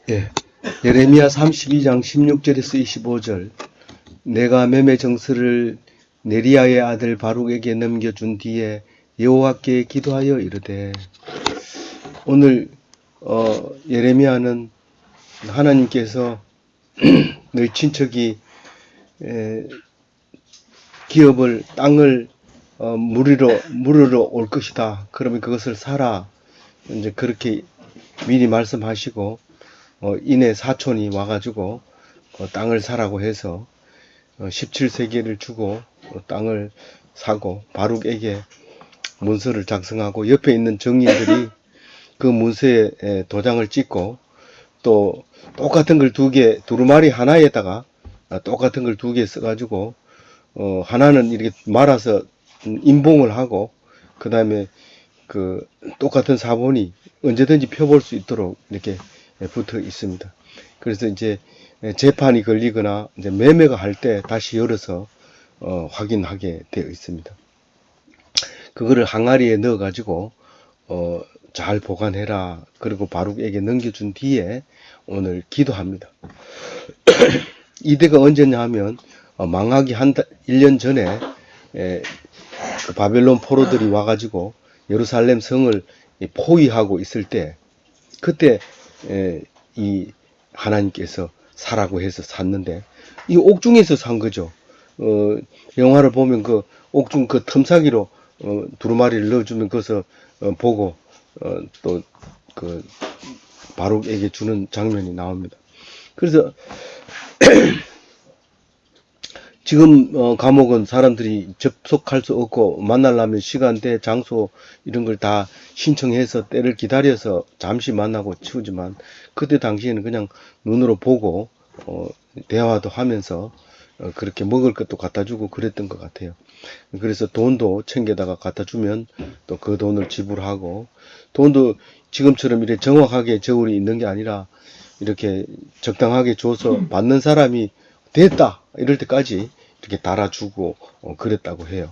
예. 예레미야 32장 16절에서 25절. 내가 매매 정서를 네리야의 아들 바룩에게 넘겨준 뒤에 여호와께 기도하여 이르되. 오늘 예레미야는 하나님께서 너희 친척이 기업을 땅을 물으러 올 것이다. 그러면 그것을 사라. 이제 그렇게 미리 말씀하시고 이내 사촌이 와가지고 땅을 사라고 해서 17세계를 주고 땅을 사고 바룩에게 문서를 작성하고 옆에 있는 정인들이 그 문서에 도장을 찍고 또 똑같은 걸 두 개, 두루마리 하나에다가 똑같은 걸 두 개 써가지고 하나는 이렇게 말아서 인봉을 하고 그 다음에 그 똑같은 사본이 언제든지 펴볼 수 있도록 이렇게 붙어 있습니다. 그래서 이제 재판이 걸리거나 이제 매매가 할 때 다시 열어서 확인하게 되어 있습니다. 그거를 항아리에 넣어 가지고 잘 보관해라. 그리고 바룩에게 넘겨준 뒤에 오늘 기도합니다. 이때가 언제냐 하면 망하기 1년 전에 그 바벨론 포로들이 와가지고 예루살렘 성을 포위하고 있을 때 그때 이 하나님께서 사라고 해서 샀는데 이 옥중에서 산 거죠. 영화를 보면 그 옥중 그 틈사기로 두루마리를 넣어주면 그것을 보고 또 그 바룩에게 주는 장면이 나옵니다. 그래서 지금 감옥은 사람들이 접속할 수 없고 만나려면 시간대, 장소 이런 걸 다 신청해서 때를 기다려서 잠시 만나고 치우지만 그때 당시에는 그냥 눈으로 보고 대화도 하면서 그렇게 먹을 것도 갖다 주고 그랬던 것 같아요. 그래서 돈도 챙겨다가 갖다 주면 또 그 돈을 지불하고 돈도 지금처럼 이렇게 정확하게 저울이 있는 게 아니라 이렇게 적당하게 줘서 받는 사람이 됐다 이럴 때까지 이렇게 달아주고 그랬다고 해요.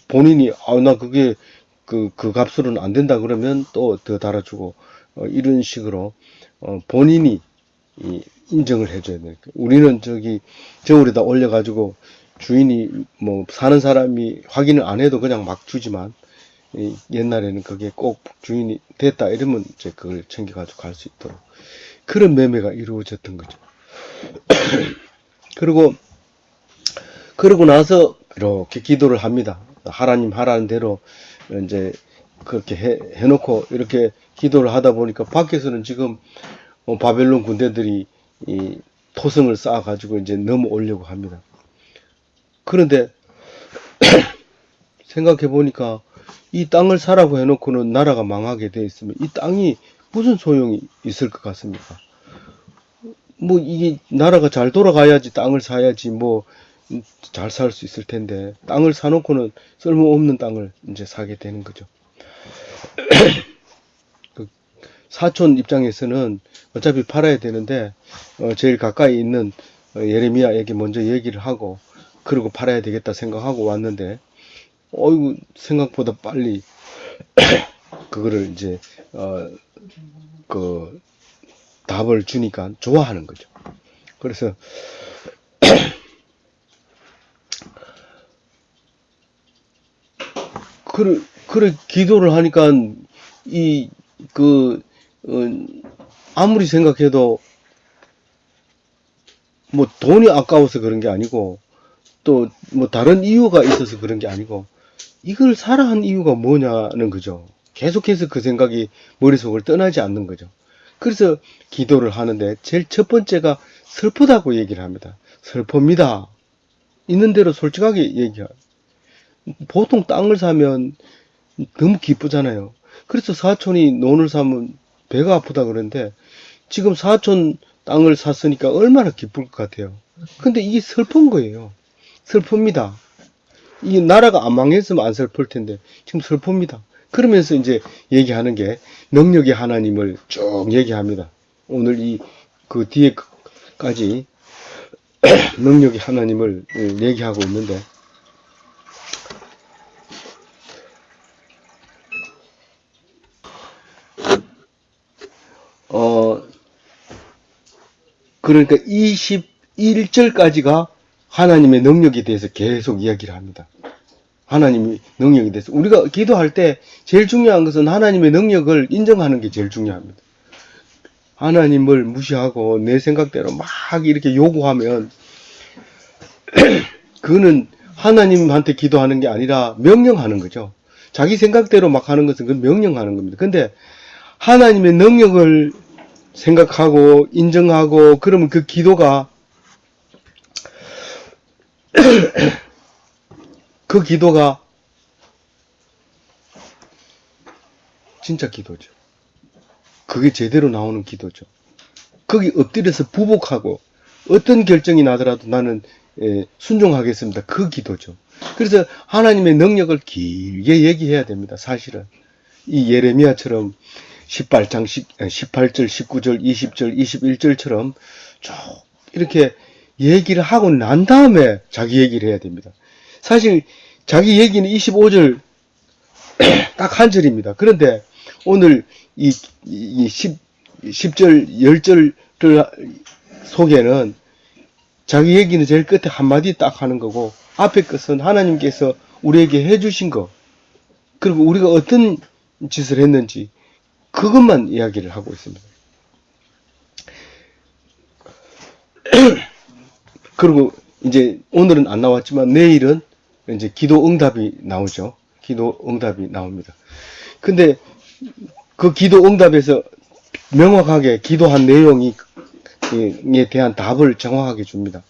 본인이 나 그게 그 값으로는 안 된다 그러면 또 더 달아주고 이런 식으로 본인이 인정을 해줘야 돼요. 우리는 저기 저울에다 올려가지고 주인이 뭐 사는 사람이 확인을 안 해도 그냥 막 주지만 옛날에는 그게 꼭 주인이 됐다 이러면 이제 그걸 챙겨가지고 갈 수 있도록 그런 매매가 이루어졌던 거죠. 그러고 나서 이렇게 기도를 합니다. 하나님 하라는 대로 이제 그렇게 해놓고 이렇게 기도를 하다 보니까 밖에서는 지금 바벨론 군대들이 이 토성을 쌓아가지고 이제 넘어오려고 합니다. 그런데 생각해 보니까 이 땅을 사라고 해놓고는 나라가 망하게 돼 있으면 이 땅이 무슨 소용이 있을 것 같습니까? 뭐 이게 나라가 잘 돌아가야지 땅을 사야지 뭐 잘 살 수 있을 텐데 땅을 사놓고는 쓸모없는 땅을 이제 사게 되는 거죠. 그 사촌 입장에서는 어차피 팔아야 되는데 제일 가까이 있는 예레미야에게 먼저 얘기를 하고 그리고 팔아야 되겠다 생각하고 왔는데 어이구 생각보다 빨리 그거를 이제 그 답을 주니까 좋아하는 거죠. 그래서 그래 기도를 하니까 이 그 아무리 생각해도 뭐 돈이 아까워서 그런 게 아니고 또 뭐 다른 이유가 있어서 그런 게 아니고 이걸 사라 한 이유가 뭐냐는 거죠. 계속해서 그 생각이 머릿속을 떠나지 않는 거죠. 그래서 기도를 하는데 제일 첫 번째가 슬프다고 얘기를 합니다. 슬픕니다. 있는 대로 솔직하게 얘기해요. 보통 땅을 사면 너무 기쁘잖아요. 그래서 사촌이 논을 사면 배가 아프다 그러는데 지금 사촌 땅을 샀으니까 얼마나 기쁠 것 같아요. 근데 이게 슬픈 거예요. 슬픕니다. 이 나라가 안 망했으면 안 슬플 텐데 지금 슬픕니다. 그러면서 이제 얘기하는 게 능력의 하나님을 쭉 얘기합니다. 오늘 이 그 뒤에까지 능력의 하나님을 얘기하고 있는데 어 그러니까 21절까지가 하나님의 능력에 대해서 계속 이야기를 합니다. 하나님의 능력에 대해서. 우리가 기도할 때 제일 중요한 것은 하나님의 능력을 인정하는 게 제일 중요합니다. 하나님을 무시하고 내 생각대로 막 이렇게 요구하면 그거는 하나님한테 기도하는 게 아니라 명령하는 거죠. 자기 생각대로 막 하는 것은 그건 명령하는 겁니다. 근데 하나님의 능력을 생각하고 인정하고 그러면 그 기도가 그 기도가 진짜 기도죠. 그게 제대로 나오는 기도죠. 거기 엎드려서 부복하고 어떤 결정이 나더라도 나는 순종하겠습니다. 그 기도죠. 그래서 하나님의 능력을 길게 얘기해야 됩니다. 사실은 이 예레미야처럼 18절, 19절, 20절, 21절처럼 쭉 이렇게 얘기를 하고 난 다음에 자기 얘기를 해야 됩니다. 사실 자기 얘기는 25절 딱 한 절입니다. 그런데 오늘 이 10절, 10절 속에는 자기 얘기는 제일 끝에 한마디 딱 하는 거고 앞에 것은 하나님께서 우리에게 해주신 거 그리고 우리가 어떤 짓을 했는지 그것만 이야기를 하고 있습니다. 그리고 이제 오늘은 안 나왔지만 내일은 이제 기도 응답이 나오죠. 기도 응답이 나옵니다. 근데 그 기도 응답에서 명확하게 기도한 내용에 대한 답을 정확하게 줍니다.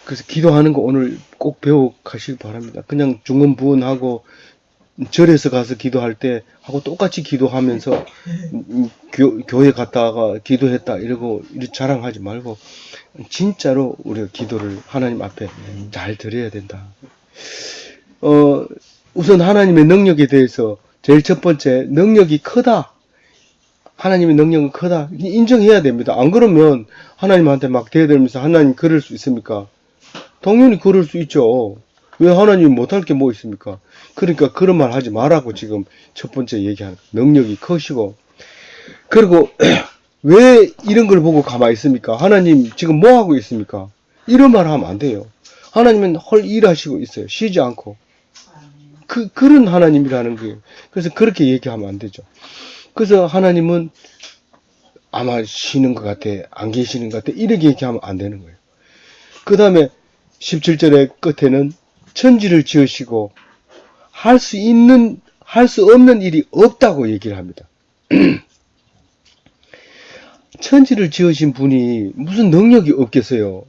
그래서 기도하는 거 오늘 꼭 배워가시기 바랍니다. 그냥 중언부언하고 절에서 가서 기도할 때 하고 똑같이 기도하면서 교회 갔다가 기도했다 이러고 자랑하지 말고 진짜로 우리가 기도를 하나님 앞에 잘 드려야 된다. 우선 하나님의 능력에 대해서 제일 첫 번째 능력이 크다. 하나님의 능력은 크다. 인정해야 됩니다. 안 그러면 하나님한테 막 대들면서 하나님 그럴 수 있습니까? 당연히 그럴 수 있죠. 왜 하나님이 못할 게 뭐 있습니까? 그러니까 그런 말 하지 말라고 지금 첫 번째 얘기하는 능력이 크시고 그리고 왜 이런 걸 보고 가만히 있습니까? 하나님 지금 뭐 하고 있습니까? 이런 말 하면 안 돼요. 하나님은 헐 일하시고 있어요. 쉬지 않고. 그런 하나님이라는 거예요. 그래서 그렇게 얘기하면 안 되죠. 그래서 하나님은 아마 쉬는 것 같아, 안 계시는 것 같아, 이렇게 얘기하면 안 되는 거예요. 그 다음에 17절의 끝에는 천지를 지으시고 할 수 없는 일이 없다고 얘기를 합니다. 천지를 지으신 분이 무슨 능력이 없겠어요.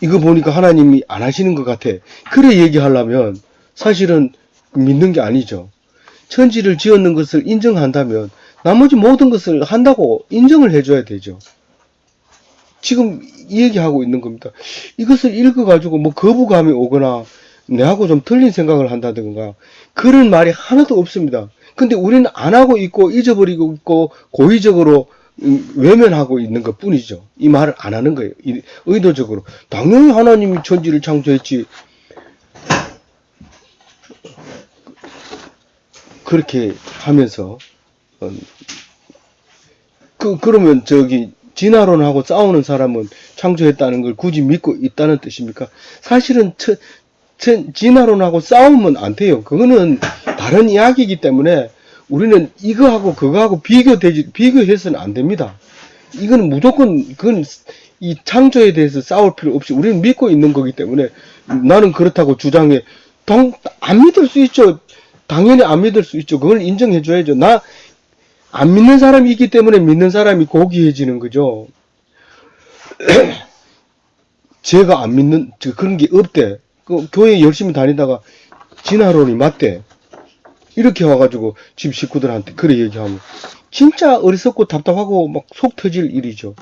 이거 보니까 하나님이 안 하시는 것 같아. 그래 얘기하려면 사실은 믿는 게 아니죠. 천지를 지었는 것을 인정한다면 나머지 모든 것을 한다고 인정을 해줘야 되죠. 지금 이 얘기하고 있는 겁니다. 이것을 읽어가지고 뭐 거부감이 오거나 내하고 좀 틀린 생각을 한다든가 그런 말이 하나도 없습니다. 근데 우리는 안 하고 있고 잊어버리고 있고 고의적으로 외면하고 있는 것 뿐이죠. 이 말을 안 하는 거예요. 의도적으로. 당연히 하나님이 천지를 창조했지. 그렇게 하면서 그러면 진화론하고 싸우는 사람은 창조했다는 걸 굳이 믿고 있다는 뜻입니까? 사실은 진화론하고 싸우면 안 돼요. 그거는 다른 이야기이기 때문에 우리는 이거하고 그거하고 비교해서는 안 됩니다. 이거는 무조건 그건 이 창조에 대해서 싸울 필요 없이 우리는 믿고 있는 거기 때문에 나는 그렇다고 주장해. 안 믿을 수 있죠. 당연히 안 믿을 수 있죠. 그걸 인정해 줘야죠. 안 믿는 사람이 있기 때문에 믿는 사람이 고귀해지는 거죠. 제가 안 믿는 그런 게 없대. 교회 열심히 다니다가 진화론이 맞대. 이렇게 와가지고 집 식구들한테 그래 얘기하면 진짜 어리석고 답답하고 막 속 터질 일이죠.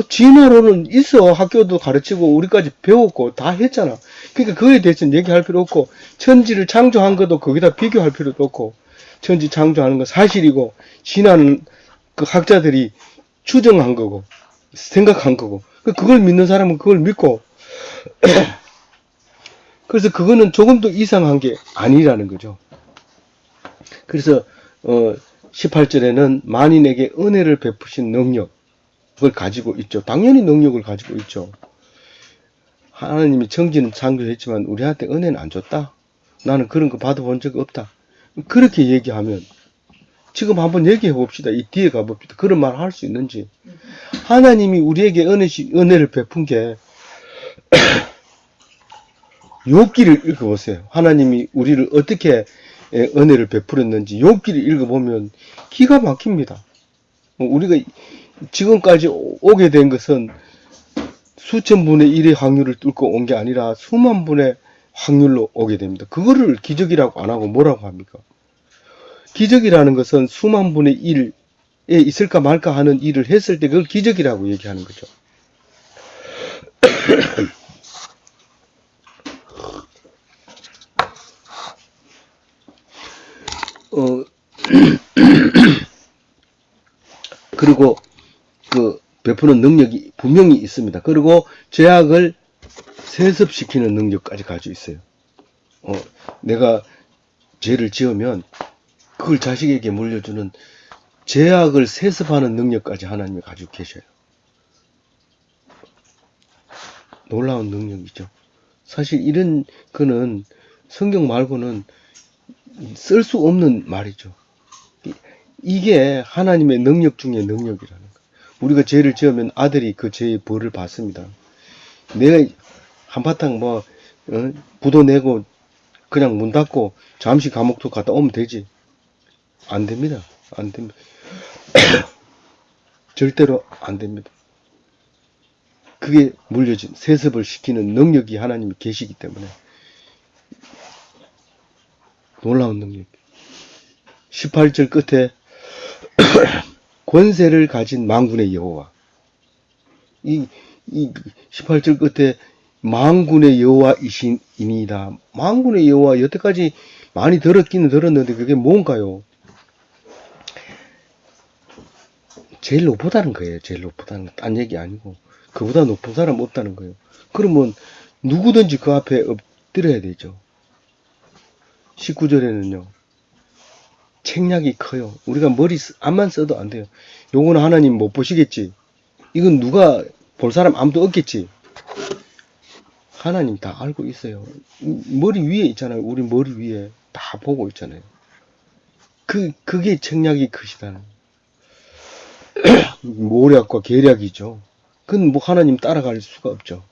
진화론은 있어. 학교도 가르치고 우리까지 배웠고 다 했잖아. 그러니까 그거에 대해서는 얘기할 필요 없고 천지를 창조한 것도 거기다 비교할 필요도 없고 천지 창조하는 건 사실이고 신화는 그 학자들이 추정한 거고 생각한 거고 그걸 믿는 사람은 그걸 믿고 그래서 그거는 조금도 이상한 게 아니라는 거죠. 그래서 18절에는 만인에게 은혜를 베푸신 능력을 가지고 있죠. 당연히 능력을 가지고 있죠. 하나님이 청지는 창조했지만 우리한테 은혜는 안 줬다. 나는 그런 거 받아본 적 없다. 그렇게 얘기하면 지금 한번 얘기해 봅시다. 이 뒤에 가봅시다. 그런 말 할 수 있는지. 하나님이 우리에게 은혜를 베푼 게 욥기를 읽어보세요. 하나님이 우리를 어떻게 은혜를 베풀었는지 욥기를 읽어보면 기가 막힙니다. 우리가 지금까지 오게 된 것은 수천 분의 1의 확률을 뚫고 온 게 아니라 수만 분의 확률로 오게 됩니다. 그거를 기적이라고 안 하고 뭐라고 합니까? 기적이라는 것은 수만 분의 1에 있을까 말까 하는 일을 했을 때 그걸 기적이라고 얘기하는 거죠. 그리고 그 베푸는 능력이 분명히 있습니다. 그리고 죄악을 세습시키는 능력까지 가지고 있어요. 내가 죄를 지으면 그걸 자식에게 물려주는 죄악을 세습하는 능력까지 하나님이 가지고 계셔요. 놀라운 능력이죠. 사실 이런 거는 성경 말고는 쓸 수 없는 말이죠. 이게 하나님의 능력 중에 능력이라는 거예요. 우리가 죄를 지으면 아들이 그 죄의 벌을 받습니다. 내가 한바탕 부도 내고 그냥 문 닫고 잠시 감옥도 갔다 오면 되지. 안 됩니다. 안 됩니다. 절대로 안 됩니다. 그게 물려진 세습을 시키는 능력이 하나님이 계시기 때문에 놀라운 능력. 18절 끝에 권세를 가진 만군의 여호와. 이 18절 끝에 만군의 여호와이시니이다. 만군의 여호와 여태까지 많이 들었기는 들었는데 그게 뭔가요? 제일 높다는 거예요. 제일 높다는 거. 딴 얘기 아니고 그보다 높은 사람 없다는 거예요. 그러면 누구든지 그 앞에 엎드려야 되죠. 19절에는요. 책략이 커요. 우리가 머리 안만 써도 안 돼요. 요거는 하나님 못 보시겠지. 이건 누가 볼 사람 아무도 없겠지. 하나님 다 알고 있어요. 머리 위에 있잖아요. 우리 머리 위에 다 보고 있잖아요. 그게 책략이 크시다는. 모략과 계략이죠. 그건 뭐 하나님 따라갈 수가 없죠.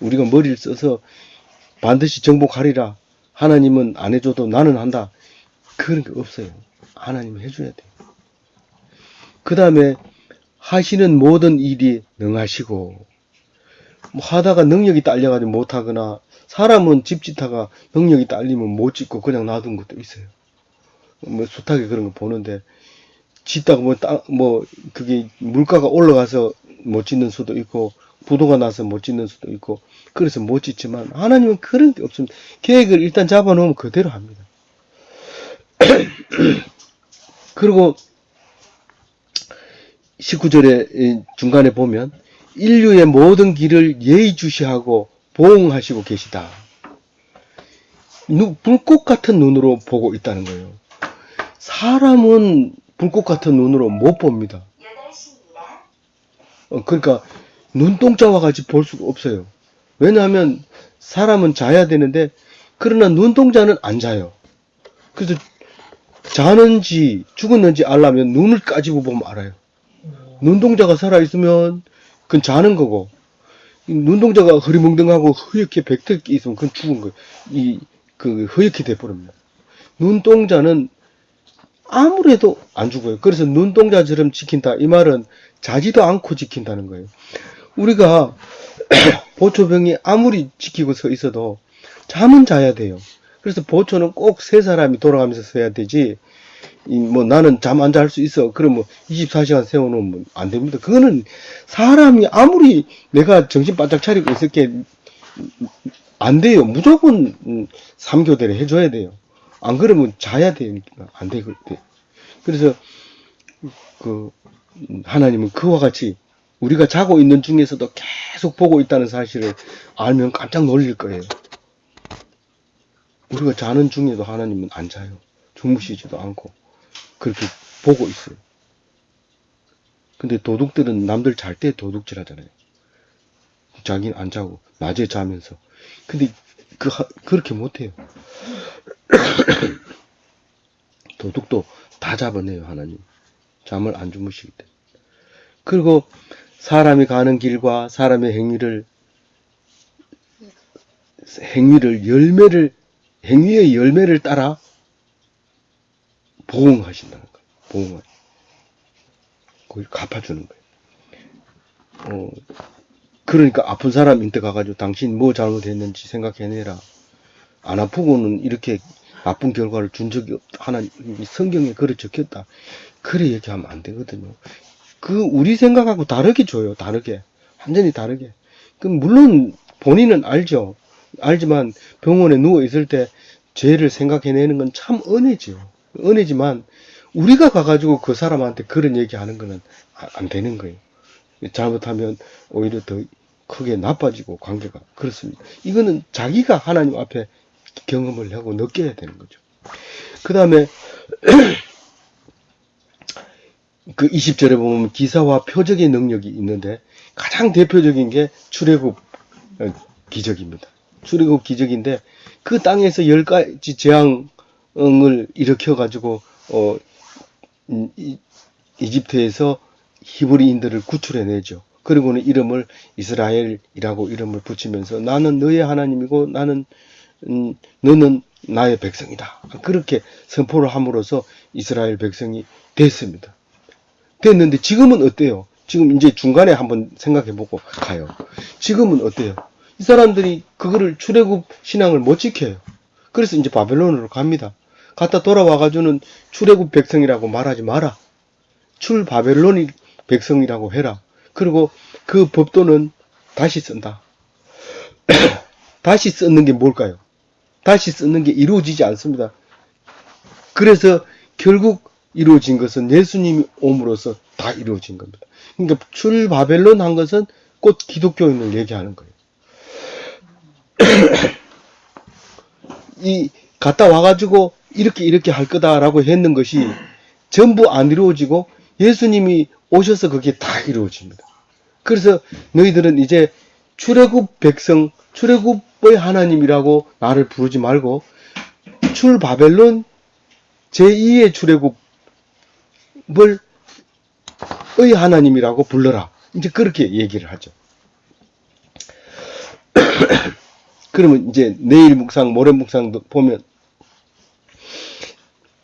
우리가 머리를 써서 반드시 정복하리라. 하나님은 안 해줘도 나는 한다. 그런 게 없어요. 하나님은 해줘야 돼요. 그 다음에 하시는 모든 일이 능하시고 하다가 능력이 딸려가지고 못하거나 사람은 집 짓다가 능력이 딸리면 못 짓고 그냥 놔둔 것도 있어요. 숱하게 그런 거 보는데 짓다가 그게 물가가 올라가서 못 짓는 수도 있고 부도가 나서 못 짓는 수도 있고 그래서 못 짓지만 하나님은 그런 게 없습니다. 계획을 일단 잡아놓으면 그대로 합니다. 그리고 19절에 중간에 보면 인류의 모든 길을 예의주시하고 보응하시고 계시다. 불꽃 같은 눈으로 보고 있다는 거예요. 사람은 불꽃 같은 눈으로 못 봅니다. 그러니까 눈동자와 같이 볼 수가 없어요. 왜냐하면 사람은 자야 되는데 그러나 눈동자는 안 자요. 그래서 자는지 죽었는지 알려면 눈을 까지고 보면 알아요. 눈동자가 살아있으면 그건 자는 거고 눈동자가 흐리멍덩하고 허옇게 백탁이 있으면 그건 죽은 거예요. 허옇게 돼버립니다. 눈동자는 아무래도 안 죽어요. 그래서 눈동자처럼 지킨다. 이 말은 자지도 않고 지킨다는 거예요. 우리가 보초병이 아무리 지키고 서 있어도 잠은 자야 돼요. 그래서 보초는 꼭 세 사람이 돌아가면서 서야 되지. 나는 잠 안 잘 수 있어. 그러면 24시간 세워놓으면 안 됩니다. 그거는 사람이 아무리 내가 정신 바짝 차리고 있을 게 안 돼요. 무조건 3교대를 해줘야 돼요. 안 그러면 자야 되니까 안 되거든요. 그래서 하나님은 그와 같이 우리가 자고 있는 중에서도 계속 보고 있다는 사실을 알면 깜짝 놀릴 거예요. 우리가 자는 중에도 하나님은 안 자요. 주무시지도 않고 그렇게 보고 있어요. 근데 도둑들은 남들 잘 때 도둑질 하잖아요. 자기는 안 자고 낮에 자면서. 근데 그렇게 못해요. 도둑도 다 잡아내요, 하나님. 잠을 안 주무시기 때문에. 그리고 사람이 가는 길과 사람의 행위의 열매를 따라 보응하신다는 거예요. 보응을. 그걸 갚아주는 거예요. 그러니까 아픈 사람한테 가가지고 당신 뭐 잘못했는지 생각해내라. 안 아프고는 이렇게 나쁜 결과를 준 적이 없다. 하나님이 성경에 그래 적혔다. 그래 얘기하면 안 되거든요. 우리 생각하고 다르게 줘요. 다르게. 완전히 다르게. 물론 본인은 알죠. 알지만 병원에 누워있을 때 죄를 생각해내는 건 참 은혜죠. 은혜지만 우리가 가가지고 그 사람한테 그런 얘기하는 거는 안 되는 거예요. 잘못하면 오히려 더 크게 나빠지고 관계가 그렇습니다. 이거는 자기가 하나님 앞에 경험을 하고 느껴야 되는 거죠. 그 다음에 그 20절에 보면 기사와 표적의 능력이 있는데 가장 대표적인 게 출애굽 기적입니다. 출애굽 기적인데 그 땅에서 10가지 재앙을 일으켜 가지고 이집트에서 히브리인들을 구출해내죠. 그리고는 이름을 이스라엘이라고 이름을 붙이면서 나는 너의 하나님이고 너는 나의 백성이다. 그렇게 선포를 함으로써 이스라엘 백성이 됐습니다. 됐는데 지금은 어때요? 지금 이제 중간에 한번 생각해보고 가요. 지금은 어때요? 이 사람들이 그거를 출애굽 신앙을 못 지켜요. 그래서 이제 바벨론으로 갑니다. 갔다 돌아와가지고는 출애굽 백성이라고 말하지 마라. 바벨론이 백성이라고 해라. 그리고 그 법도는 다시 쓴다. 다시 쓰는 게 뭘까요? 다시 쓰는 게 이루어지지 않습니다. 그래서 결국 이루어진 것은 예수님이 옴으로써 다 이루어진 겁니다. 그러니까 바벨론 한 것은 곧 기독교인을 얘기하는 거예요. 갔다 와가지고 이렇게 할 거다라고 했는 것이 전부 안 이루어지고 예수님이 오셔서 그게 다 이루어집니다. 그래서 너희들은 이제 출애굽 백성, 출애굽의 하나님이라고 나를 부르지 말고 바벨론 제2의 출애굽을 의 하나님이라고 불러라. 이제 그렇게 얘기를 하죠. 그러면 이제 내일 묵상, 모레 묵상도 보면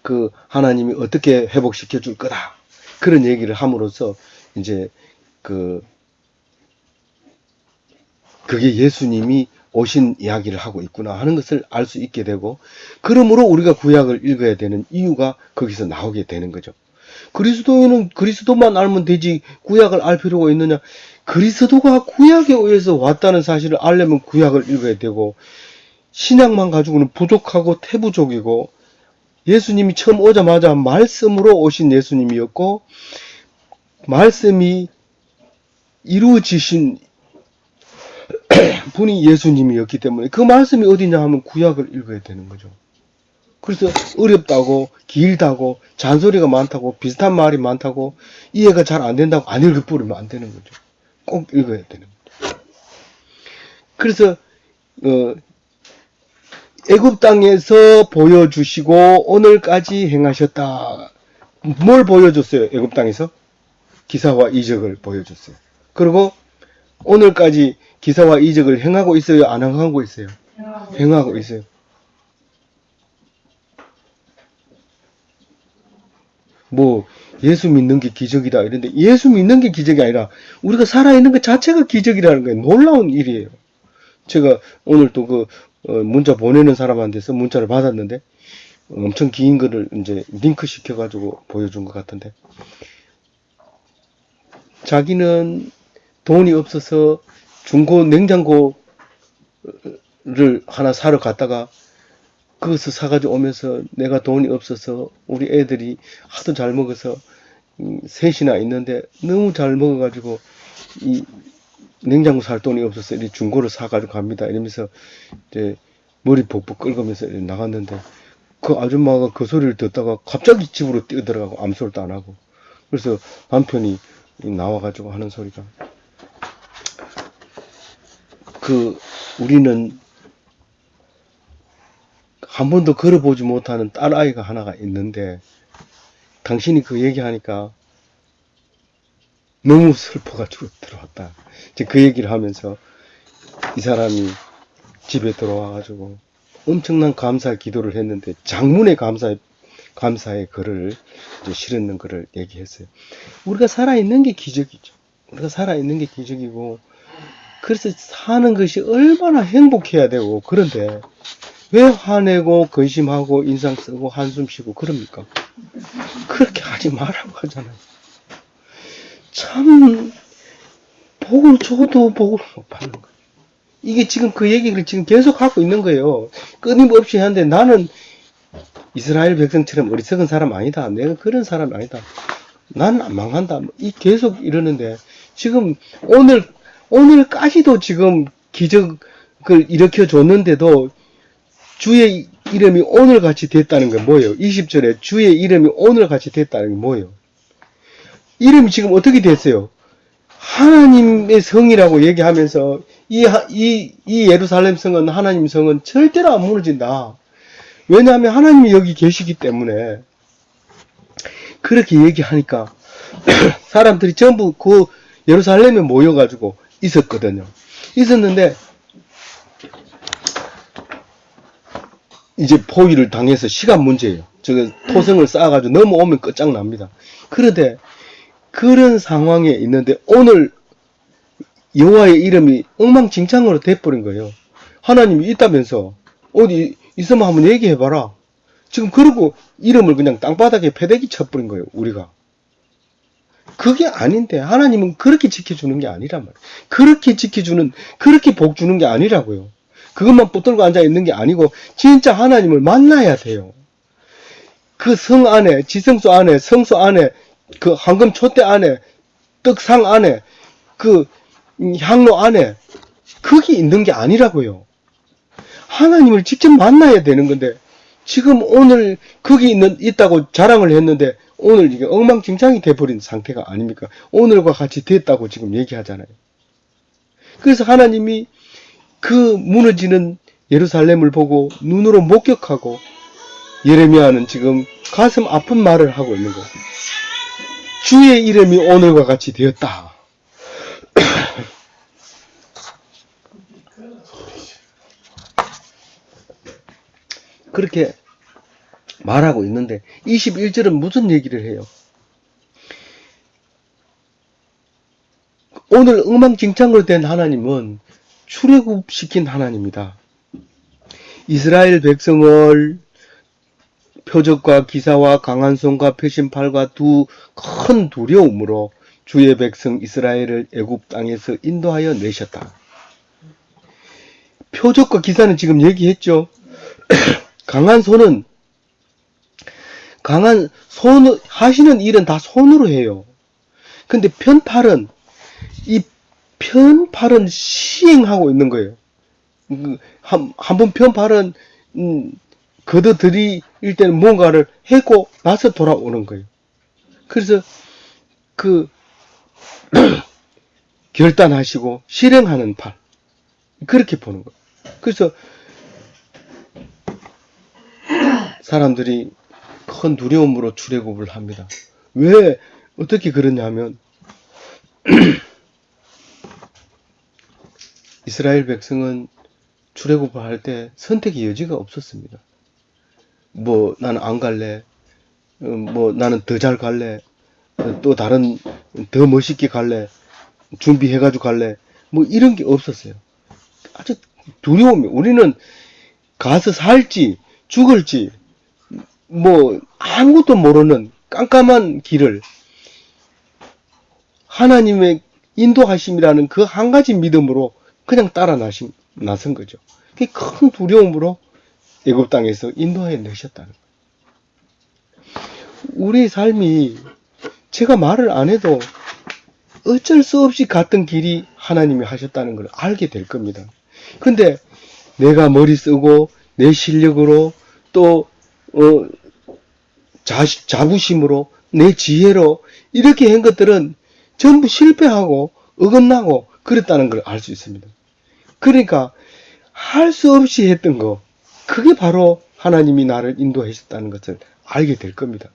그 하나님이 어떻게 회복시켜 줄 거다. 그런 얘기를 함으로써 이제 그게 예수님이 오신 이야기를 하고 있구나 하는 것을 알 수 있게 되고, 그러므로 우리가 구약을 읽어야 되는 이유가 거기서 나오게 되는 거죠. 그리스도인은 그리스도만 알면 되지 구약을 알 필요가 있느냐? 그리스도가 구약에 의해서 왔다는 사실을 알려면 구약을 읽어야 되고, 신약만 가지고는 부족하고 태부족이고, 예수님이 처음 오자마자 말씀으로 오신 예수님이었고, 말씀이 이루어지신 분이 예수님이었기 때문에 그 말씀이 어디냐 하면 구약을 읽어야 되는 거죠. 그래서 어렵다고, 길다고, 잔소리가 많다고, 비슷한 말이 많다고, 이해가 잘 안 된다고 안 읽어버리면 안 되는 거죠. 꼭 읽어야 되는 거죠. 그래서 애굽 땅에서 보여주시고 오늘까지 행하셨다. 뭘 보여줬어요? 애굽 땅에서? 기사와 이적을 보여줬어요. 그리고 오늘까지 기사와 이적을 행하고 있어요? 안 행하고 있어요? 행하고 있어요. 뭐 예수 믿는 게 기적이다 이런데, 예수 믿는 게 기적이 아니라 우리가 살아있는 것 자체가 기적이라는 거예요. 놀라운 일이에요. 제가 오늘 또 문자 보내는 사람한테서 문자를 받았는데 엄청 긴 거를 이제 링크 시켜가지고 보여준 것 같은데, 자기는 돈이 없어서 중고 냉장고를 하나 사러 갔다가 그것을 사가지고 오면서 내가 돈이 없어서 우리 애들이 하도 잘 먹어서 셋이나 있는데 너무 잘 먹어가지고 이 냉장고 살 돈이 없어서 이 중고를 사가지고 갑니다. 이러면서 이제 머리 복복 긁으면서 나갔는데, 그 아줌마가 그 소리를 듣다가 갑자기 집으로 뛰어들어가고 아무 소리도 안 하고. 그래서 남편이 나와가지고 하는 소리가, 우리는 한 번도 걸어보지 못하는 딸아이가 하나가 있는데, 당신이 그 얘기하니까 너무 슬퍼가지고 들어왔다. 이제 그 얘기를 하면서 이 사람이 집에 들어와가지고 엄청난 감사 기도를 했는데, 장문의 감사의 글을, 이제 실었는 글을 얘기했어요. 우리가 살아있는 게 기적이죠. 우리가 살아있는 게 기적이고, 그래서 사는 것이 얼마나 행복해야 되고, 그런데 왜 화내고 근심하고 인상 쓰고 한숨 쉬고 그럽니까? 그렇게 하지 말라고 하잖아요. 참 복을 줘도 복을 못 받는 거예요. 이게 지금 그 얘기를 지금 계속 하고 있는 거예요. 끊임없이 하는데, 나는 이스라엘 백성처럼 어리석은 사람 아니다. 내가 그런 사람 아니다. 나는 안 망한다. 이 계속 이러는데, 지금 오늘까지도 지금 기적을 일으켜 줬는데도 주의 이름이 오늘같이 됐다는 게 뭐예요? 20절에 주의 이름이 오늘같이 됐다는 게 뭐예요? 이름이 지금 어떻게 됐어요? 하나님의 성이라고 얘기하면서 이 예루살렘 성은, 하나님 성은 절대로 안 무너진다. 왜냐하면 하나님이 여기 계시기 때문에. 그렇게 얘기하니까 사람들이 전부 그 예루살렘에 모여가지고 있었거든요. 있었는데 이제 포위를 당해서 시간 문제예요. 저거 토성을 쌓아가지고 넘어오면 끝장납니다. 그런데 그런 상황에 있는데 오늘 여호와의 이름이 엉망진창으로 돼버린 거예요. 하나님이 있다면서 어디 있으면 한번 얘기해봐라. 지금 그러고 이름을 그냥 땅바닥에 패대기 쳐버린 거예요. 우리가. 그게 아닌데, 하나님은 그렇게 지켜주는 게 아니란 말이에요. 그렇게 지켜주는, 그렇게 복 주는 게 아니라고요. 그것만 붙들고 앉아있는 게 아니고 진짜 하나님을 만나야 돼요. 그 성 안에, 지성소 안에, 성소 안에, 그 황금 촛대 안에, 떡상 안에, 그 향로 안에, 거기 있는 게 아니라고요. 하나님을 직접 만나야 되는 건데, 지금 오늘 거기 있다고 자랑을 했는데 오늘 이게 엉망진창이 돼버린 상태가 아닙니까? 오늘과 같이 됐다고 지금 얘기하잖아요. 그래서 하나님이 그 무너지는 예루살렘을 보고 눈으로 목격하고, 예레미야는 지금 가슴 아픈 말을 하고 있는 거예요. 주의 이름이 오늘과 같이 되었다. 그렇게 말하고 있는데 21절은 무슨 얘기를 해요? 오늘 엉망진창으로 된 하나님은 출애굽시킨 하나님이다. 이스라엘 백성을 표적과 기사와 강한 손과 표심팔과 두 큰 두려움으로 주의 백성 이스라엘을 애굽 땅에서 인도하여 내셨다. 표적과 기사는 지금 얘기했죠. 강한 손은 하시는 일은 다 손으로 해요. 근데 편팔은 시행하고 있는 거예요. 한번 편팔은 걷어들일 때는 뭔가를 했고 나서 돌아오는 거예요. 그래서 결단하시고 실행하는 팔, 그렇게 보는 거예요. 그래서 사람들이 큰 두려움으로 출애굽을 합니다. 왜 어떻게 그러냐면 이스라엘 백성은 출애굽을 할 때 선택의 여지가 없었습니다. 뭐 나는 안 갈래, 뭐 나는 더 잘 갈래, 또 다른 더 멋있게 갈래, 준비해가지고 갈래, 뭐 이런 게 없었어요. 아주 두려움이, 우리는 가서 살지 죽을지 뭐 아무것도 모르는 깜깜한 길을 하나님의 인도하심이라는 그 한 가지 믿음으로 그냥 따라 나선 거죠. 그게 큰 두려움으로 애굽 땅에서 인도해 내셨다는 거예요. 우리 삶이 제가 말을 안 해도 어쩔 수 없이 갔던 길이 하나님이 하셨다는 걸 알게 될 겁니다. 근데 내가 머리 쓰고 내 실력으로 또 어, 자부심으로, 내 지혜로, 이렇게 한 것들은 전부 실패하고, 어긋나고, 그랬다는 걸 알 수 있습니다. 그러니까, 할 수 없이 했던 거, 그게 바로 하나님이 나를 인도하셨다는 것을 알게 될 겁니다.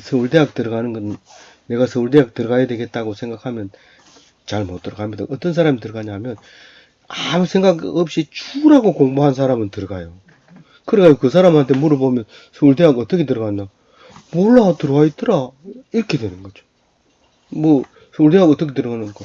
서울대학 들어가는 건 내가 서울대학 들어가야 되겠다고 생각하면 잘 못 들어갑니다. 어떤 사람이 들어가냐 하면 아무 생각 없이 죽으라고 공부한 사람은 들어가요. 그래가지고 그 사람한테 물어보면 서울대학 어떻게 들어갔나? 몰라, 들어와 있더라. 이렇게 되는 거죠. 뭐 서울대학 어떻게 들어가는 거?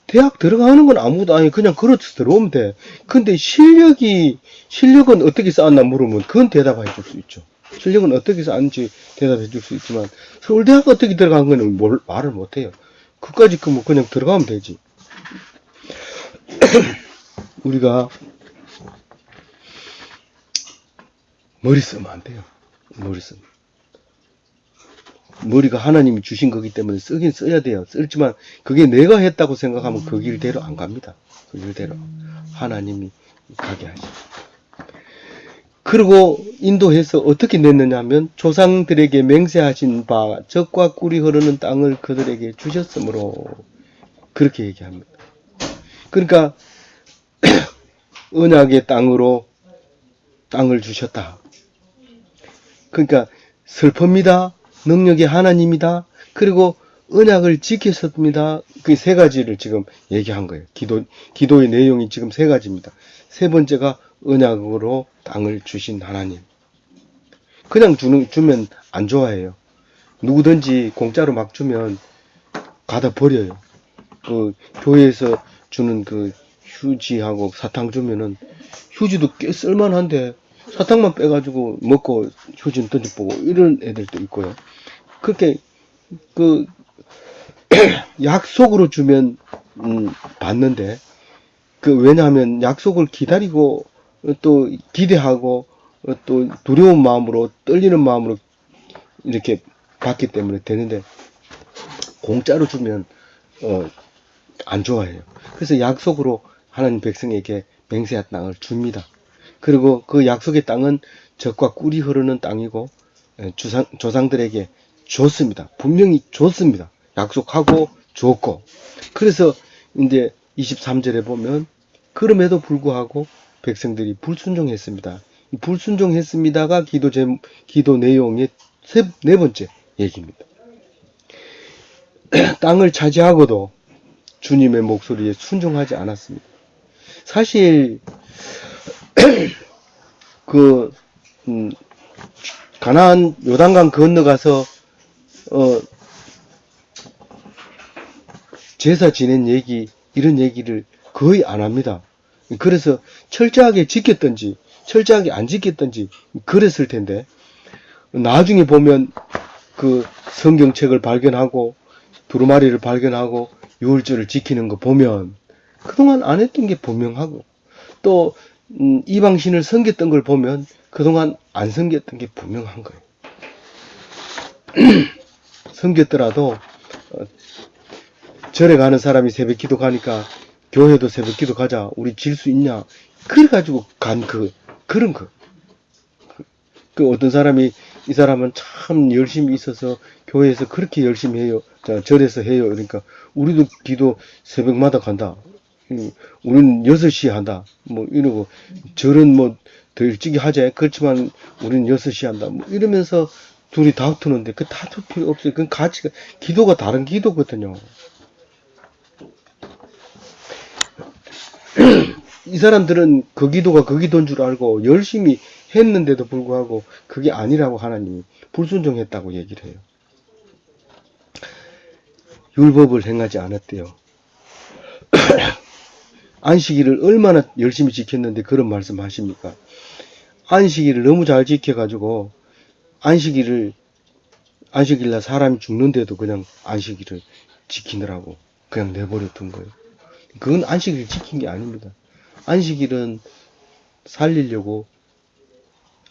대학 들어가는 건 아무도 아니 그냥 그렇지 들어오면 돼. 근데 실력은 어떻게 쌓았나 물으면 그건 대답해 줄 수 있죠. 실력은 어떻게 쌓았는지 대답해 줄 수 있지만 서울대학 어떻게 들어간 거는 말을 못 해요. 그까지 뭐 그냥 들어가면 되지. 우리가 머리 쓰면 안 돼요. 머리 쓰면. 머리가 하나님이 주신 거기 때문에 쓰긴 써야 돼요. 쓰지만 그게 내가 했다고 생각하면 그 길대로 안 갑니다. 그 길대로 하나님이 가게 하시죠. 그리고 인도해서 어떻게 냈느냐 하면 조상들에게 맹세하신 바 젖과 꿀이 흐르는 땅을 그들에게 주셨으므로 그렇게 얘기합니다. 그러니까 언약의 땅으로 땅을 주셨다. 그러니까 슬픕니다. 능력의 하나님이다. 그리고 언약을 지켰습니다. 그 세 가지를 지금 얘기한 거예요. 기도의 내용이 지금 세 가지입니다. 세 번째가 언약으로 땅을 주신 하나님. 그냥 주면 안 좋아해요. 누구든지 공짜로 막 주면 가다 버려요. 그 교회에서 주는 그 휴지하고 사탕 주면은 휴지도 꽤 쓸만한데 사탕만 빼가지고 먹고 휴지는 던져보고 이런 애들도 있고요. 그렇게 그 약속으로 주면 받는데 그 왜냐하면 약속을 기다리고 또 기대하고 또 두려운 마음으로 떨리는 마음으로 이렇게 받기 때문에 되는데 공짜로 주면 안 좋아해요. 그래서 약속으로 하나님 백성에게 맹세한 땅을 줍니다. 그리고 그 약속의 땅은 젖과 꿀이 흐르는 땅이고 조상들에게 줬습니다. 분명히 줬습니다. 약속하고 줬고. 그래서 이제 23절에 보면 그럼에도 불구하고 백성들이 불순종했습니다. 불순종했습니다가 기도 내용의 네 번째 얘기입니다. 땅을 차지하고도 주님의 목소리에 순종하지 않았습니다. 사실 그 가나안 요단강 건너가서 제사 지낸 얘기 이런 얘기를 거의 안 합니다. 그래서 철저하게 지켰든지 철저하게 안 지켰든지 그랬을 텐데 나중에 보면 그 성경책을 발견하고 두루마리를 발견하고 유월절을 지키는 거 보면 그동안 안 했던 게 분명하고 또 이방신을 섬겼던 걸 보면 그동안 안 섬겼던 게 분명한 거예요. 섬겼더라도 절에 가는 사람이 새벽 기도 가니까 교회도 새벽 기도 가자. 우리 질 수 있냐? 그래가지고 간 그런 거. 그 어떤 사람이 이 사람은 참 열심히 있어서 교회에서 그렇게 열심히 해요. 자, 절에서 해요. 그러니까 우리도 기도 새벽마다 간다. 우리는 6시에 한다. 뭐 이러고 절은 뭐 더 일찍이 하자. 그렇지만 우리는 6시에 한다. 뭐 이러면서 둘이 다투는데 그 다툴 필요 없어요. 그건 가치가 기도가 다른 기도거든요. 이 사람들은 그 기도가 그 기도인 줄 알고 열심히 했는데도 불구하고 그게 아니라고 하나님이 불순종했다고 얘기를 해요. 율법을 행하지 않았대요. 안식일을 얼마나 열심히 지켰는데 그런 말씀 하십니까? 안식일을 너무 잘 지켜가지고 안식일날 사람이 죽는데도 그냥 안식일을 지키느라고 그냥 내버려 둔 거예요. 그건 안식일을 지킨 게 아닙니다. 안식일은 살리려고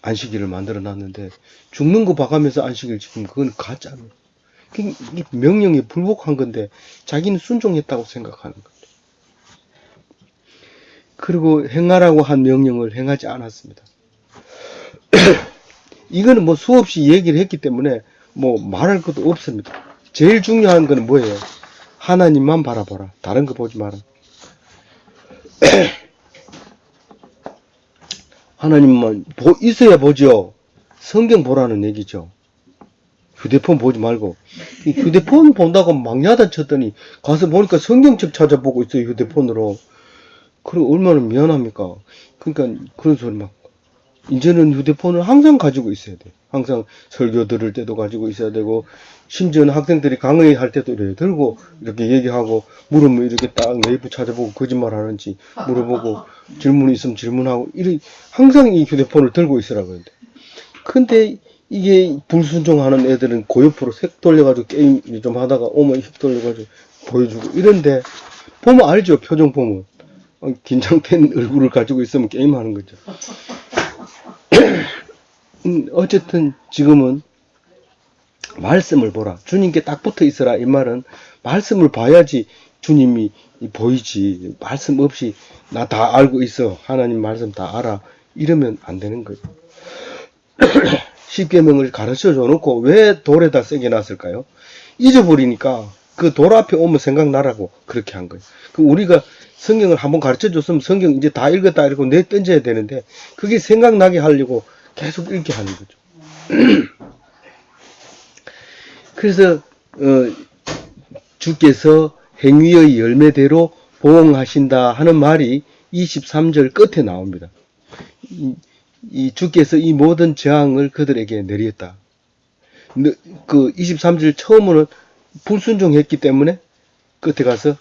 안식일을 만들어 놨는데 죽는 거 봐가면서 안식일 지키면 그건 가짜예요. 명령에 불복한 건데 자기는 순종했다고 생각하는 거예요. 그리고 행하라고 한 명령을 행하지 않았습니다. 이거는 뭐 수없이 얘기를 했기 때문에 뭐 말할 것도 없습니다. 제일 중요한 거는 뭐예요? 하나님만 바라보라. 다른 거 보지 마라. 하나님만 있어야 보죠. 성경 보라는 얘기죠. 휴대폰 보지 말고. 휴대폰 본다고 막 야단쳤더니 가서 보니까 성경책 찾아보고 있어요. 휴대폰으로. 그럼 얼마나 미안합니까? 그러니까 그런 소리 막. 이제는 휴대폰을 항상 가지고 있어야 돼. 항상 설교 들을 때도 가지고 있어야 되고, 심지어는 학생들이 강의할 때도 이렇게 들고, 이렇게 얘기하고, 물으면 이렇게 딱 네이버 찾아보고 거짓말 하는지 물어보고, 질문이 있으면 질문하고, 항상 이 휴대폰을 들고 있으라고 그러는데. 근데 이게 불순종하는 애들은 고옆으로 색 돌려가지고 게임 좀 하다가 오면 색 돌려가지고 보여주고, 이런데, 보면 알죠? 표정 보면. 긴장된 얼굴을 가지고 있으면 게임하는 거죠. 어쨌든 지금은 말씀을 보라. 주님께 딱 붙어 있어라. 이 말은 말씀을 봐야지 주님이 보이지. 말씀 없이 나 다 알고 있어. 하나님 말씀 다 알아. 이러면 안 되는 거예요. 십계명을 가르쳐 줘 놓고 왜 돌에다 세게 놨을까요? 잊어버리니까 그 돌 앞에 오면 생각나라고 그렇게 한 거예요. 그 우리가 성경을 한번 가르쳐 줬으면 성경 이제 다 읽었다 이러고 내 던져야 되는데 그게 생각나게 하려고 계속 읽게 하는 거죠. 그래서 주께서 행위의 열매대로 보응하신다 하는 말이 23절 끝에 나옵니다. 이 주께서 이 모든 재앙을 그들에게 내렸다. 그 23절 처음으로는 불순종했기 때문에 끝에 가서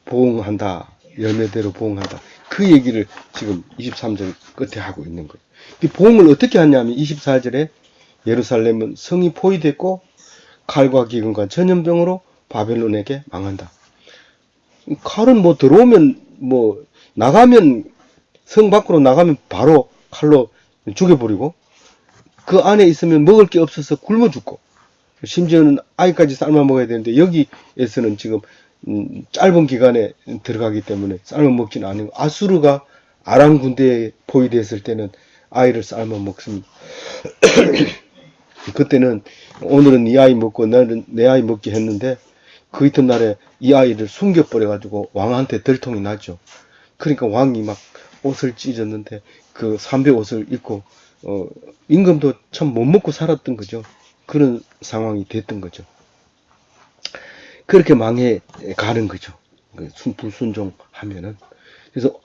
보응한다. 열매대로 보응한다. 그 얘기를 지금 23절 끝에 하고 있는 거예요. 이 보응을 어떻게 하냐면 24절에 예루살렘은 성이 포위됐고 칼과 기근과 전염병으로 바벨론에게 망한다. 칼은 뭐 들어오면 뭐 나가면 성 밖으로 나가면 바로 칼로 죽여버리고 그 안에 있으면 먹을 게 없어서 굶어 죽고 심지어는 아이까지 삶아 먹어야 되는데 여기에서는 지금 짧은 기간에 들어가기 때문에 삶아 먹지는 않고 아수르가 아람 군대에 포위됐을 때는 아이를 삶아 먹습니다. 그때는 오늘은 이 아이 먹고 나는 내 아이 먹게 했는데 그 이튿날에 이 아이를 숨겨버려가지고 왕한테 들통이 났죠. 그러니까 왕이 막 옷을 찢었는데 그 삼배 옷을 입고 임금도 참 못 먹고 살았던 거죠. 그런 상황이 됐던 거죠. 그렇게 망해 가는 거죠. 불순종하면은. 그래서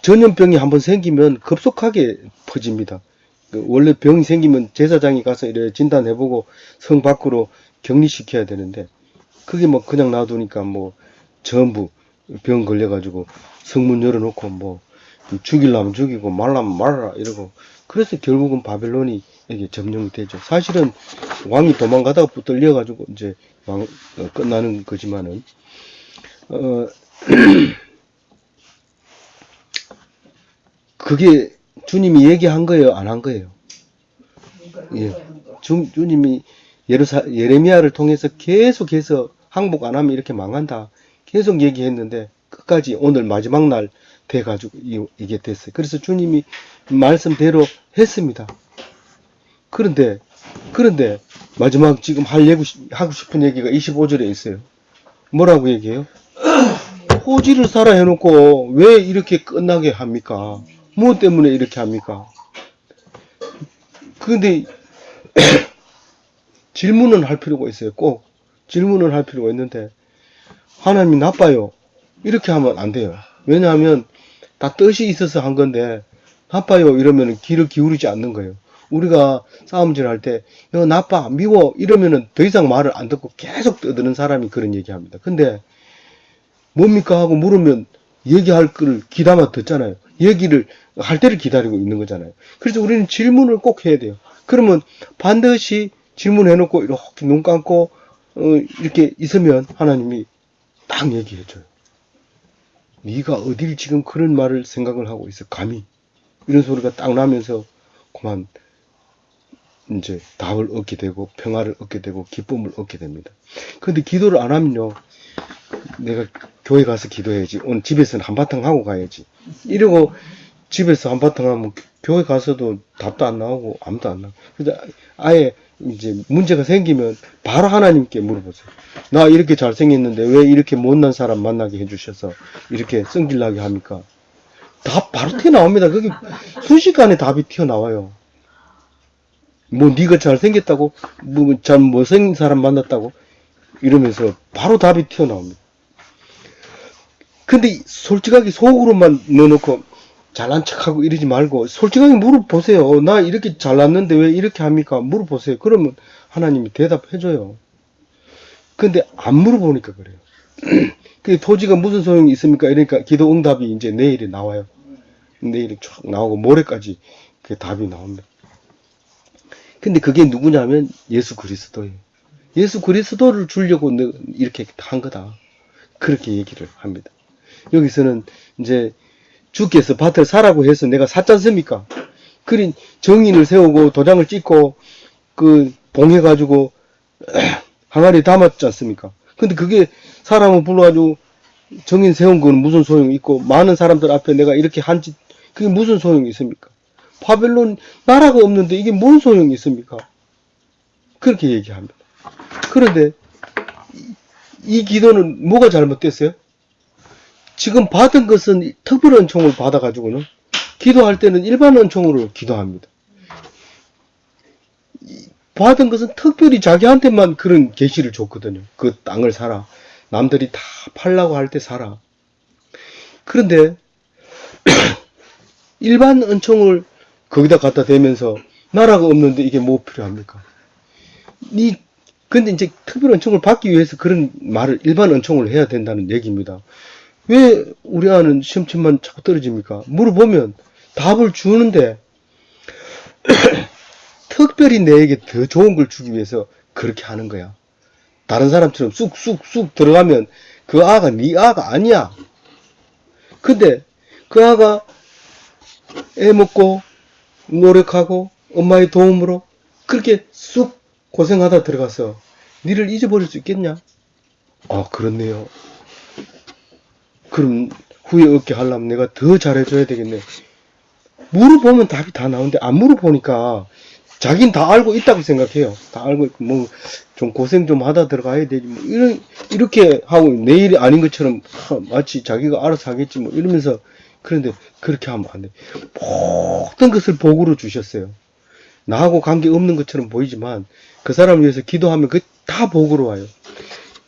전염병이 한번 생기면 급속하게 퍼집니다. 원래 병이 생기면 제사장이 가서 이래 진단해보고 성 밖으로 격리시켜야 되는데 그게 뭐 그냥 놔두니까 뭐 전부 병 걸려가지고 성문 열어놓고 뭐 죽이려면 죽이고 말라면 말아라 이러고 그래서 결국은 바벨론이 이게 점령이 되죠. 사실은 왕이 도망가다가 붙들려가지고 이제 끝나는 거지만은 그게 주님이 얘기한 거예요, 안 한 거예요? 예. 주님이 예레미야를 통해서 계속해서 항복 안 하면 이렇게 망한다. 계속 얘기했는데 끝까지 오늘 마지막 날 돼가지고 이게 됐어요. 그래서 주님이 말씀대로 했습니다. 그런데 마지막 지금 하고 싶은 얘기가 25절에 있어요. 뭐라고 얘기해요? 호지를 살아 해놓고 왜 이렇게 끝나게 합니까? 뭐 때문에 이렇게 합니까? 근데 질문은 할 필요가 있어요. 꼭 질문을 할 필요가 있는데 하나님이 나빠요. 이렇게 하면 안 돼요. 왜냐하면 다 뜻이 있어서 한 건데 나빠요 이러면 귀를 기울이지 않는 거예요. 우리가 싸움질 할 때 나빠 미워 이러면은 더 이상 말을 안 듣고 계속 떠드는 사람이 그런 얘기합니다. 근데 뭡니까 하고 물으면 얘기할 걸 귀담아 듣잖아요. 얘기를 할 때를 기다리고 있는 거잖아요. 그래서 우리는 질문을 꼭 해야 돼요. 그러면 반드시 질문해놓고 이렇게 눈 감고 이렇게 있으면 하나님이 딱 얘기해줘요. 네가 어딜 지금 그런 말을 생각을 하고 있어 감히 이런 소리가 딱 나면서 그만 이제 답을 얻게 되고 평화를 얻게 되고 기쁨을 얻게 됩니다. 근데 기도를 안 하면요 내가 교회 가서 기도해야지. 오늘 집에서는 한바탕 하고 가야지. 이러고 집에서 한바탕 하면 교회 가서도 답도 안 나오고 아무도 안 나오고. 그래서 아예 이제 문제가 생기면 바로 하나님께 물어보세요. 나 이렇게 잘생겼는데 왜 이렇게 못난 사람 만나게 해주셔서 이렇게 성질나게 합니까? 답 바로 튀어나옵니다. 그게 순식간에 답이 튀어나와요. 뭐 네가 잘생겼다고? 뭐 잘 못생긴 사람 만났다고? 이러면서 바로 답이 튀어나옵니다. 근데 솔직하게 속으로만 넣어놓고 잘난 척하고 이러지 말고 솔직하게 물어보세요. 나 이렇게 잘났는데 왜 이렇게 합니까? 물어보세요. 그러면 하나님이 대답해줘요. 근데 안 물어보니까 그래요. 그 토지가 무슨 소용이 있습니까? 이러니까 기도 응답이 이제 내일에 나와요. 내일이 쫙 나오고 모레까지 그 답이 나옵니다. 근데 그게 누구냐면 예수 그리스도예요. 예수 그리스도를 주려고 이렇게 한 거다. 그렇게 얘기를 합니다. 여기서는 이제 주께서 밭을 사라고 해서 내가 샀지 않습니까? 그린 정인을 세우고 도장을 찍고 그 봉해가지고 항아리에 담았지 않습니까? 근데 그게 사람을 불러가지고 정인 세운 거는 무슨 소용이 있고 많은 사람들 앞에 내가 이렇게 한 짓 그게 무슨 소용이 있습니까? 바벨론 나라가 없는데 이게 뭔 소용이 있습니까? 그렇게 얘기합니다. 그런데 이 기도는 뭐가 잘못됐어요? 지금 받은 것은 특별 은총을 받아가지고는 기도할 때는 일반 은총으로 기도합니다. 받은 것은 특별히 자기한테만 그런 계시를 줬거든요. 그 땅을 사라. 남들이 다 팔라고 할 때 사라. 그런데 일반 은총을 거기다 갖다 대면서 나라가 없는데 이게 뭐 필요합니까? 근데 이제 특별 은총을 받기 위해서 그런 말을 일반 은총을 해야 된다는 얘기입니다. 왜 우리 아는 시험치만 자꾸 떨어집니까? 물어보면 답을 주는데 특별히 내에게 더 좋은 걸 주기 위해서 그렇게 하는 거야. 다른 사람처럼 쑥쑥쑥 들어가면 그 아가 네 아가 아니야. 근데 그 아가 애 먹고 노력하고 엄마의 도움으로 그렇게 쑥 고생하다 들어가서 니를 잊어버릴 수 있겠냐? 아, 그렇네요. 그럼 후회 없게 하려면 내가 더 잘해줘야 되겠네. 물어보면 답이 다 나오는데 안 물어보니까 자기는 다 알고 있다고 생각해요. 다 알고 있고 뭐 좀 고생 좀 하다 들어가야 되지 뭐 이렇게 하고 내일이 아닌 것처럼 마치 자기가 알아서 하겠지 뭐 이러면서 그런데 그렇게 하면 안 돼. 모든 것을 복으로 주셨어요. 나하고 관계 없는 것처럼 보이지만 그 사람을 위해서 기도하면 그 다 복으로 와요.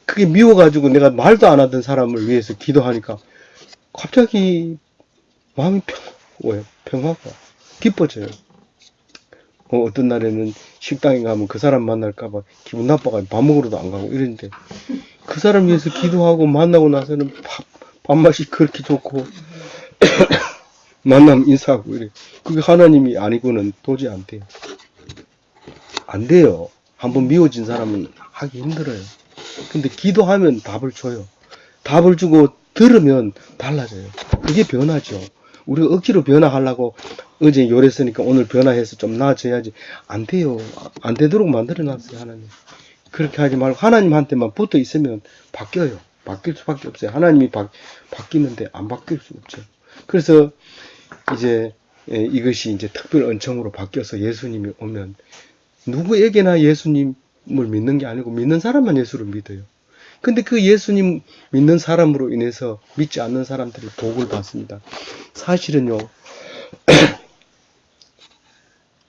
그게 미워가지고 내가 말도 안 하던 사람을 위해서 기도하니까 갑자기 마음이 평화가 기뻐져요. 어떤 날에는 식당에 가면 그 사람 만날까봐 기분 나빠가지고 밥 먹으러도 안 가고 이랬는데 그 사람 위해서 기도하고 만나고 나서는 밥맛이 그렇게 좋고 만나면 인사하고 이래. 그게 하나님이 아니고는 도저히 안 돼요. 안 돼요. 한번 미워진 사람은 하기 힘들어요. 근데 기도하면 답을 줘요. 답을 주고 들으면 달라져요. 그게 변화죠. 우리가 억지로 변화하려고 어제 요랬으니까 오늘 변화해서 좀 나아져야지. 안 돼요. 안 되도록 만들어놨어요, 하나님. 그렇게 하지 말고 하나님한테만 붙어 있으면 바뀌어요. 바뀔 수밖에 없어요. 하나님이 바뀌는데 안 바뀔 수 없죠. 그래서 이제 이것이 이제 특별 은총으로 바뀌어서 예수님이 오면 누구에게나 예수님을 믿는 게 아니고 믿는 사람만 예수를 믿어요. 근데 그 예수님 믿는 사람으로 인해서 믿지 않는 사람들이 복을 받습니다. 사실은요,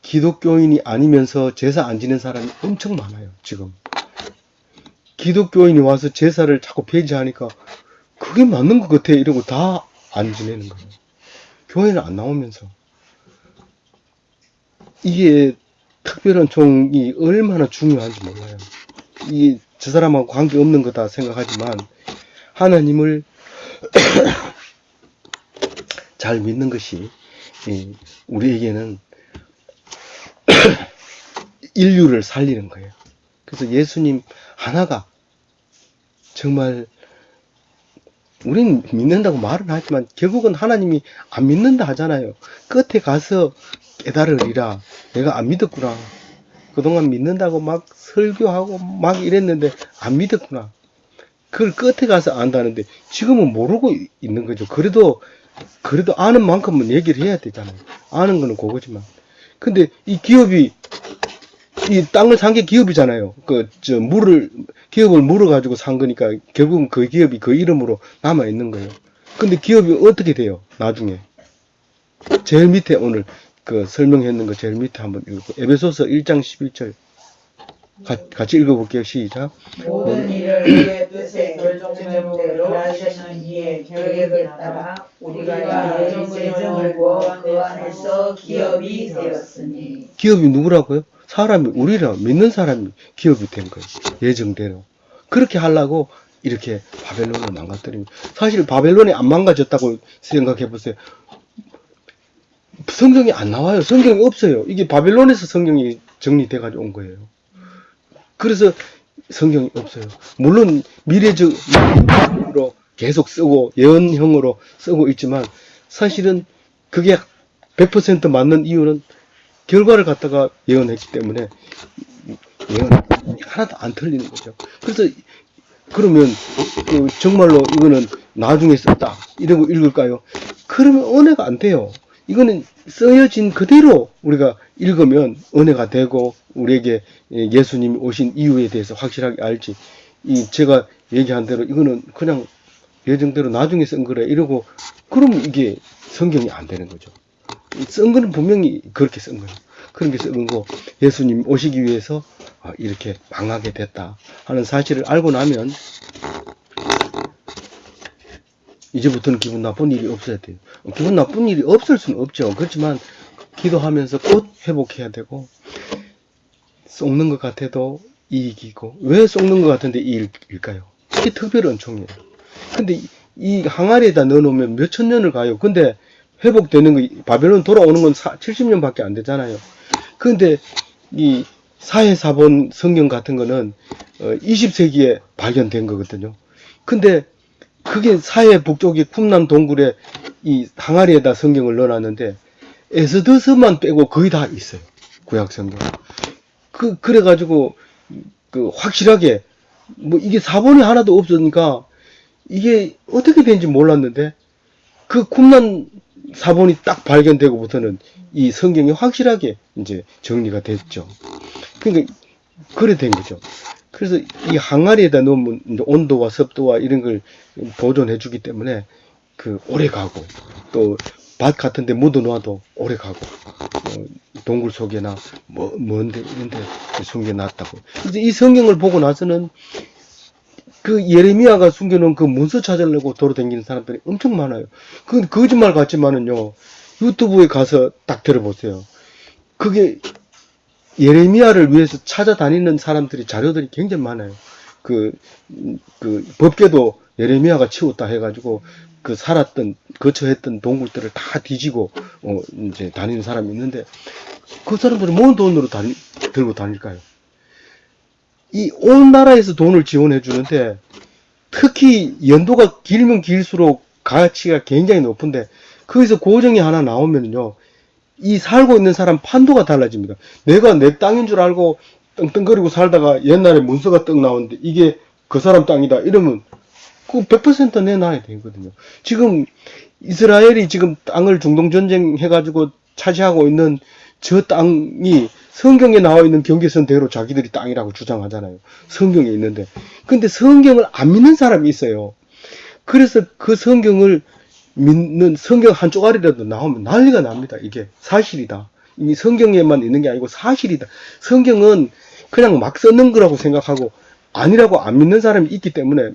기독교인이 아니면서 제사 안 지낸 사람이 엄청 많아요, 지금. 기독교인이 와서 제사를 자꾸 폐지하니까 그게 맞는 것 같아 이러고 다 안 지내는 거예요. 교회는 안 나오면서. 이게 특별한 종이 얼마나 중요한지 몰라요. 이게 저 사람하고 관계없는 거다 생각하지만 하나님을 잘 믿는 것이 우리에게는 인류를 살리는 거예요. 그래서 예수님 하나가 정말 우리는 믿는다고 말은 하지만 결국은 하나님이 안 믿는다 하잖아요. 끝에 가서 깨달으리라. 내가 안 믿었구나. 그동안 믿는다고 막 설교하고 막 이랬는데 안 믿었구나. 그걸 끝에 가서 안다는데 지금은 모르고 있는 거죠. 그래도 아는 만큼은 얘기를 해야 되잖아요. 아는 거는 그거지만. 근데 이 기업이 이 땅을 산 게 기업이잖아요. 기업을 물어가지고 산 거니까 결국은 그 기업이 그 이름으로 남아 있는 거예요. 근데 기업이 어떻게 돼요? 나중에. 제일 밑에 오늘 그 설명했는 거 제일 밑에 한번 읽고. 에베소서 1장 11절. 같이 읽어볼게요. 시작. 모든 일을 그의 뜻에 결정대로 하시는 이의 계획을 따라 우리가 예정을 구워 그 안에서 기업이 되었으니. 기업이 누구라고요? 사람이, 우리라 믿는 사람이 기업이 된 거예요. 예정대로. 그렇게 하려고 이렇게 바벨론을 망가뜨립니다. 사실 바벨론이 안 망가졌다고 생각해 보세요. 성경이 안 나와요. 성경이 없어요. 이게 바벨론에서 성경이 정리돼가지고 온 거예요. 그래서 성경이 없어요. 물론 미래적으로 계속 쓰고 예언형으로 쓰고 있지만 사실은 그게 100% 맞는 이유는 결과를 갖다가 예언했기 때문에 예언 하나도 안 틀리는 거죠. 그래서 그러면 정말로 이거는 나중에 썼다 이러고 읽을까요? 그러면 은혜가 안 돼요. 이거는 쓰여진 그대로 우리가 읽으면 은혜가 되고 우리에게 예수님이 오신 이유에 대해서 확실하게 알지. 제가 얘기한 대로 이거는 그냥 예정대로 나중에 쓴 거래 이러고 그러면 이게 성경이 안 되는 거죠. 쓴 거는 분명히 그렇게 쓴 거예요. 그렇게 쓴 거 예수님 오시기 위해서 이렇게 망하게 됐다 하는 사실을 알고 나면 이제부터는 기분 나쁜 일이 없어야 돼요. 기분 나쁜 일이 없을 수는 없죠. 그렇지만 기도하면서 곧 회복해야 되고 썩는 것 같아도 이익이고 왜 썩는 것 같은데 이익일까요? 이게 특별 은총이에요. 근데 이 항아리에다 넣어놓으면 몇천 년을 가요. 근데 회복되는 거 바벨론 돌아오는 건 70년밖에 안 되잖아요. 근데 이 사해사본 성경 같은 거는 20세기에 발견된 거거든요. 근데 그게 사해 북쪽의 쿰난 동굴에 이 항아리에다 성경을 넣어놨는데 에스더서만 빼고 거의 다 있어요. 구약 성경. 그래가지고 확실하게 뭐 이게 사본이 하나도 없으니까 이게 어떻게 된지 몰랐는데 그 쿰난 사본이 딱 발견되고부터는 이 성경이 확실하게 이제 정리가 됐죠. 그러니까 그래 된 거죠. 그래서 이 항아리에다 넣으면 온도와 습도와 이런 걸 보존해 주기 때문에 오래 가고 또 밭 같은 데 묻어 놔도 오래 가고 동굴 속에나 먼데 이런 데 숨겨 놨다고. 이제 이 성경을 보고 나서는 그 예레미야가 숨겨놓은 그 문서 찾으려고 돌아다니는 사람들이 엄청 많아요. 그건 거짓말 같지만은요. 유튜브에 가서 딱 들어보세요. 그게 예레미야를 위해서 찾아다니는 사람들이 자료들이 굉장히 많아요. 법궤도 예레미야가 치웠다 해가지고 거처했던 동굴들을 다 뒤지고 이제 다니는 사람이 있는데 그 사람들은 뭔 돈으로 들고 다닐까요? 이 온 나라에서 돈을 지원해 주는데 특히 연도가 길면 길수록 가치가 굉장히 높은데 거기서 고정이 하나 나오면요. 이 살고 있는 사람 판도가 달라집니다. 내가 내 땅인 줄 알고 떵떵거리고 살다가 옛날에 문서가 떡 나오는데 이게 그 사람 땅이다 이러면 그 100% 내놔야 되거든요. 지금 이스라엘이 지금 땅을 중동전쟁 해가지고 차지하고 있는 저 땅이 성경에 나와 있는 경계선대로 자기들이 땅이라고 주장하잖아요. 성경에 있는데. 근데 성경을 안 믿는 사람이 있어요. 그래서 그 성경을 믿는 성경 한 쪼가리라도 나오면 난리가 납니다. 이게 사실이다. 이 성경에만 있는 게 아니고 사실이다. 성경은 그냥 막 쓰는 거라고 생각하고 아니라고 안 믿는 사람이 있기 때문에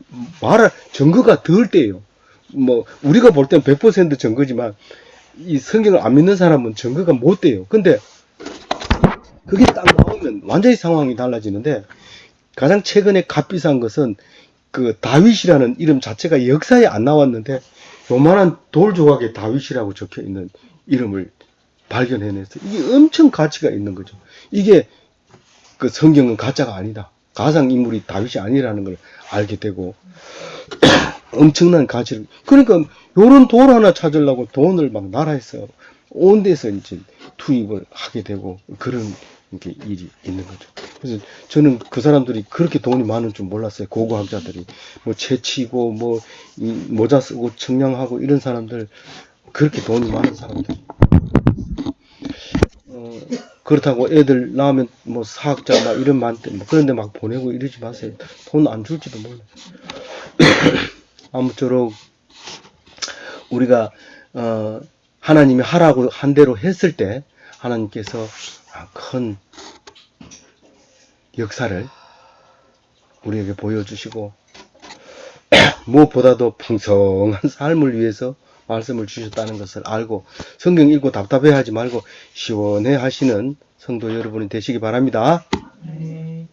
증거가 덜 돼요. 우리가 볼 땐 100% 증거지만 이 성경을 안 믿는 사람은 증거가 못 돼요. 근데 그게 딱 나오면 완전히 상황이 달라지는데 가장 최근에 값비싼 것은 다윗이라는 이름 자체가 역사에 안 나왔는데 요만한 돌 조각에 다윗이라고 적혀 있는 이름을 발견해내서 이게 엄청 가치가 있는 거죠. 이게 성경은 가짜가 아니다. 가상인물이 다윗이 아니라는 걸 알게 되고 엄청난 가치를 그러니까 요런 돌 하나 찾으려고 돈을 막 나라에서 온 데서 이제 투입을 하게 되고 그런 이렇게 일이 있는 거죠. 그래서 저는 그 사람들이 그렇게 돈이 많은 줄 몰랐어요. 고고학자들이 뭐 채치고 뭐 이 모자 쓰고 청량하고 이런 사람들, 그렇게 돈이 많은 사람들. 그렇다고 애들 낳으면 뭐 사학자 막 이런 많대 뭐 그런데 막 보내고 이러지 마세요. 돈 안 줄지도 몰라요. 아무쪼록 우리가 하나님이 하라고 한 대로 했을 때 하나님께서 큰 역사를 우리에게 보여주시고 무엇보다도 풍성한 삶을 위해서 말씀을 주셨다는 것을 알고 성경 읽고 답답해하지 말고 시원해 하시는 성도 여러분이 되시기 바랍니다. 네.